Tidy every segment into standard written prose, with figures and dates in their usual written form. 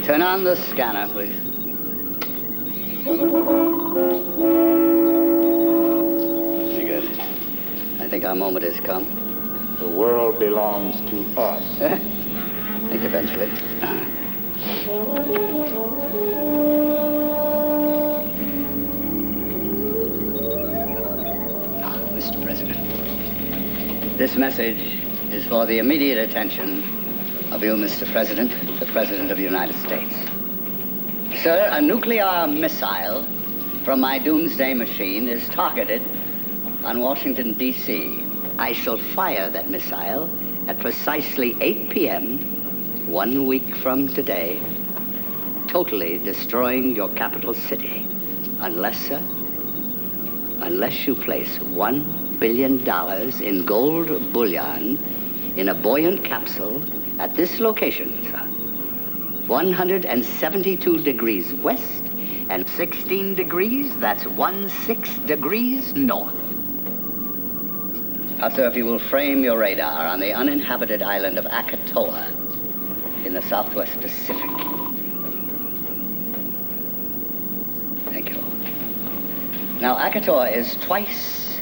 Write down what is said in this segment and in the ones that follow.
Turn on the scanner, please. Very good. I think our moment has come. The world belongs to us. I think eventually. Mr. President, this message is for the immediate attention of you, Mr. President, the President of the United States. Sir, a nuclear missile from my doomsday machine is targeted on Washington, D.C. I shall fire that missile at precisely 8 p.m. 1 week from today, totally destroying your capital city, unless you place $1 billion in gold bullion in a buoyant capsule at this location, sir. 172 degrees west and 16 degrees, that's 16 degrees north. Now, sir, if you will frame your radar on the uninhabited island of Akatoa in the Southwest Pacific. Thank you. Now, Akatoa is twice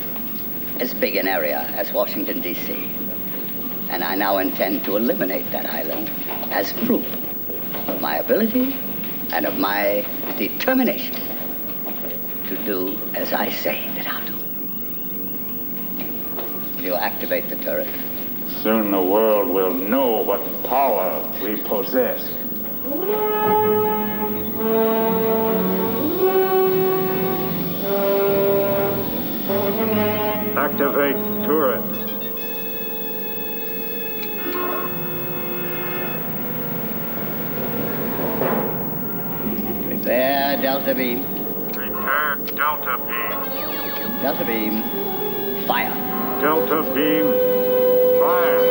as big an area as Washington, D.C. And I now intend to eliminate that island as proof of my ability and of my determination to do as I say that I'll do. Will you activate the turret? Soon the world will know what power we possess. Activate turret. Prepare Delta Beam. Prepare Delta Beam. Delta Beam, fire. Delta Beam, fire.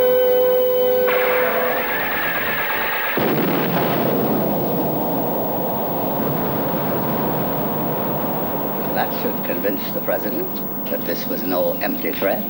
That should convince the President that this was no empty threat.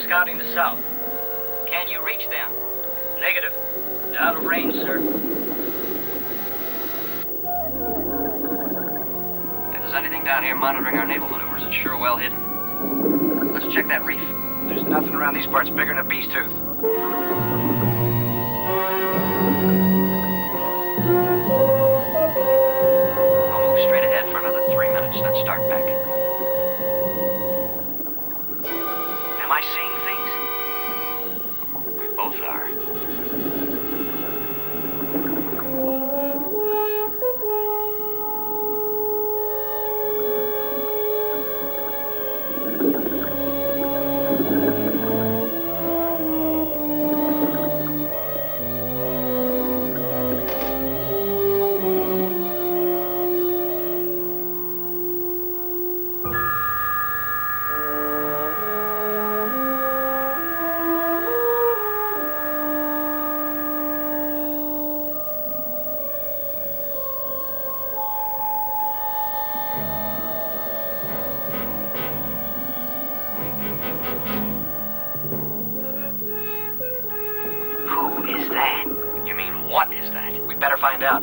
Scouting the south. Can you reach them? Negative. Out of range, sir. If there's anything down here monitoring our naval maneuvers, it's sure well hidden. Let's check that reef. There's nothing around these parts bigger than a beast tooth. I'll move straight ahead for another 3 minutes, then start back. Am I seeing things? We both are. What is that? We better find out.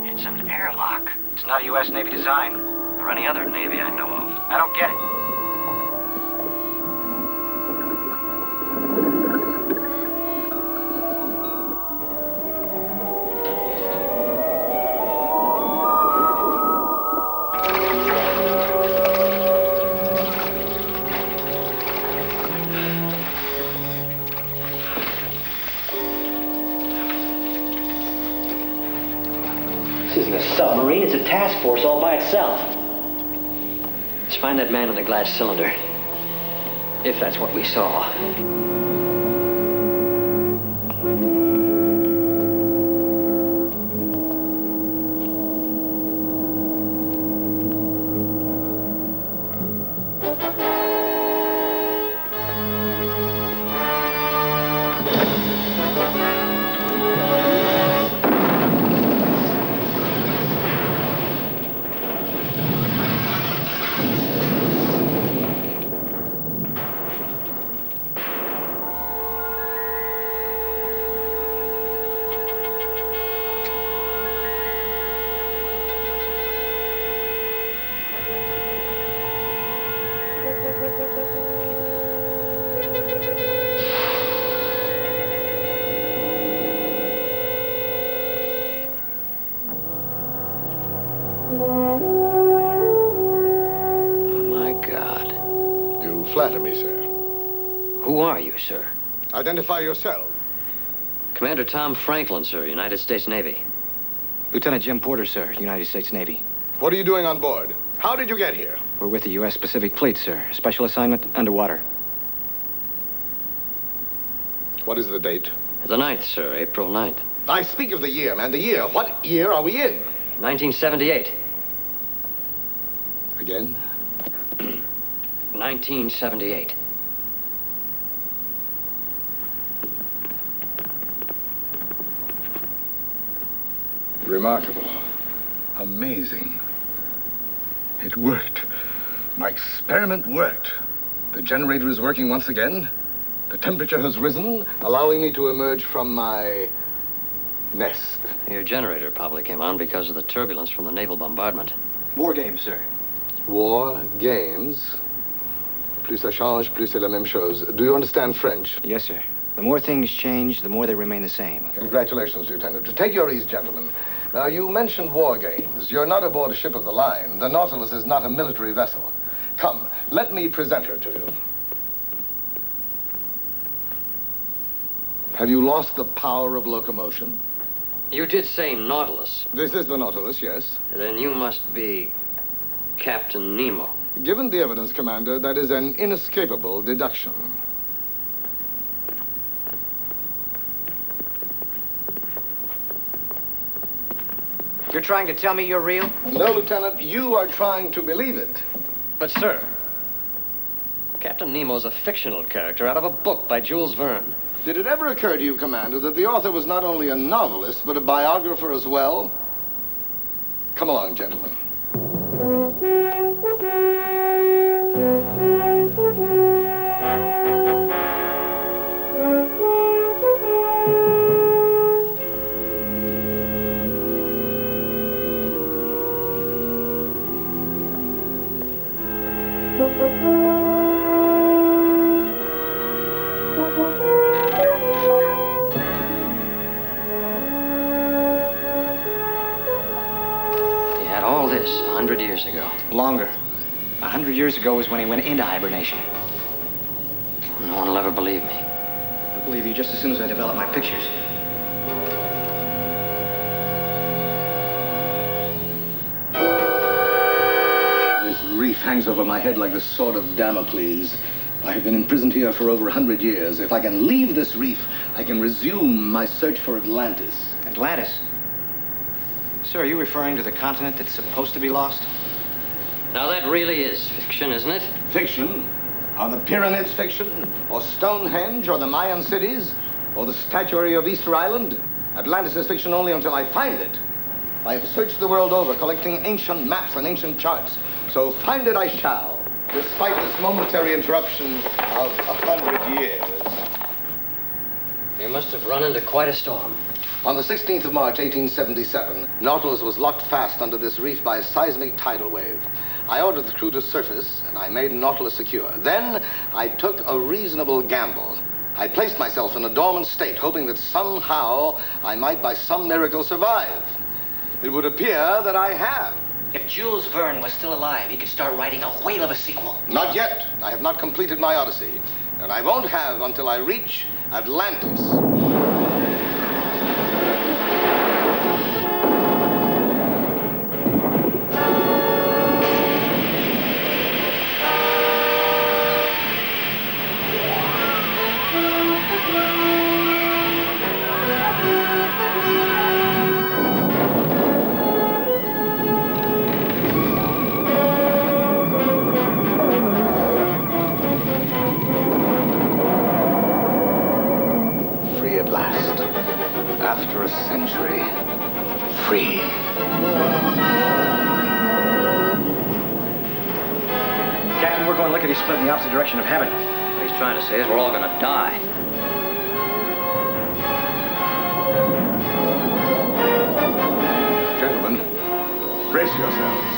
It's an airlock. It's not a U.S. Navy design. Or any other Navy I know of. I don't get it. This isn't a submarine, it's a task force all by itself. Let's find that man in the glass cylinder. If that's what we saw. Flatter me, sir. Who are you, sir? Identify yourself. Commander Tom Franklin, sir, United States Navy. Lieutenant Jim Porter, sir, United States Navy. What are you doing on board? How did you get here? We're with the U.S. Pacific Fleet, sir. Special assignment underwater. What is the date? The 9th, sir, April 9th. I speak of the year, man, the year. What year are we in? 1978. Again? 1978. Remarkable. Amazing. It worked. My experiment worked. The generator is working once again. The temperature has risen, allowing me to emerge from my nest. Your generator probably came on because of the turbulence from the naval bombardment. War games, sir. War games? Plus ça change, plus c'est la même chose. Do you understand French? Yes, sir. The more things change, the more they remain the same. Congratulations, Lieutenant. Take your ease, gentlemen. Now, you mentioned war games. You're not aboard a ship of the line. The Nautilus is not a military vessel. Come, let me present her to you. Have you lost the power of locomotion? You did say Nautilus. This is the Nautilus, yes. Then you must be Captain Nemo. Given the evidence, Commander, that is an inescapable deduction. You're trying to tell me you're real? No, Lieutenant, you are trying to believe it. But, sir, Captain Nemo's a fictional character out of a book by Jules Verne. Did it ever occur to you, Commander, that the author was not only a novelist, but a biographer as well? Come along, gentlemen. He had all this 100 years ago. Longer. 100 years ago was when he went into hibernation. No one will ever believe me. I'll believe you just as soon as I develop my pictures. This reef hangs over my head like the sword of Damocles. I have been imprisoned here for over 100 years. If I can leave this reef, I can resume my search for Atlantis. Atlantis? Sir, are you referring to the continent that's supposed to be lost? Now, that really is fiction, isn't it? Fiction? Are the pyramids fiction? Or Stonehenge, or the Mayan cities? Or the statuary of Easter Island? Atlantis is fiction only until I find it. I have searched the world over, collecting ancient maps and ancient charts. So find it I shall, despite this momentary interruption of 100 years. You must have run into quite a storm. On the 16th of March, 1877, Nautilus was locked fast under this reef by a seismic tidal wave. I ordered the crew to surface, and I made Nautilus secure. Then, I took a reasonable gamble. I placed myself in a dormant state, hoping that somehow I might by some miracle survive. It would appear that I have. If Jules Verne was still alive, he could start writing a whale of a sequel. Not yet. I have not completed my odyssey. And I won't have until I reach Atlantis. After a century, free. Captain, we're going lickety-split in the opposite direction of heaven. What he's trying to say is we're all gonna die. Gentlemen, brace yourselves.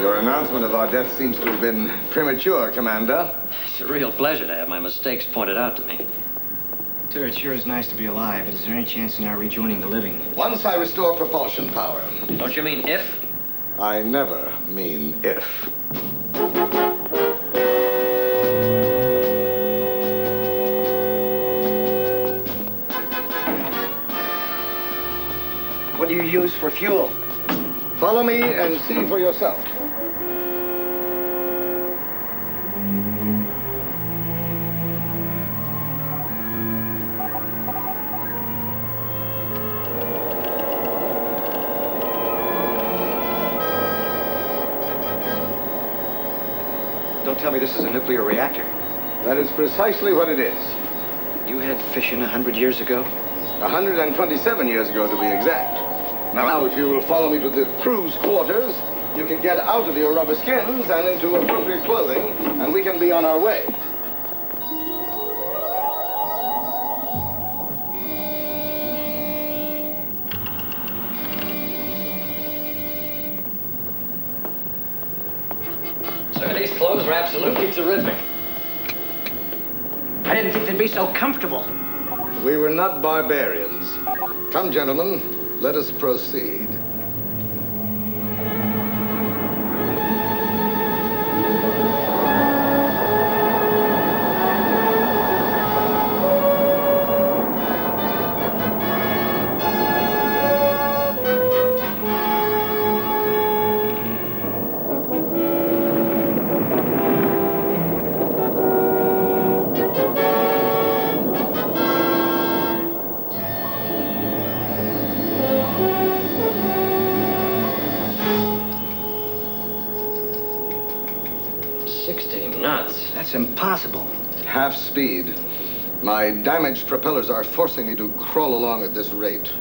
Your announcement of our death seems to have been premature, Commander. It's a real pleasure to have my mistakes pointed out to me. Sir, it sure is nice to be alive, but is there any chance in our rejoining the living? Once I restore propulsion power. Don't you mean if? I never mean if. What do you use for fuel? Follow me and see for yourself. Don't tell me this is a nuclear reactor. That is precisely what it is. You had fission 100 years ago? 127 years ago, to be exact. Now, if you will follow me to the crew's quarters, you can get out of your rubber skins and into appropriate clothing, and we can be on our way. Sir, these clothes are absolutely terrific. I didn't think they'd be so comfortable. We were not barbarians. Come, gentlemen, let us proceed. That's impossible. Half speed. My damaged propellers are forcing me to crawl along at this rate.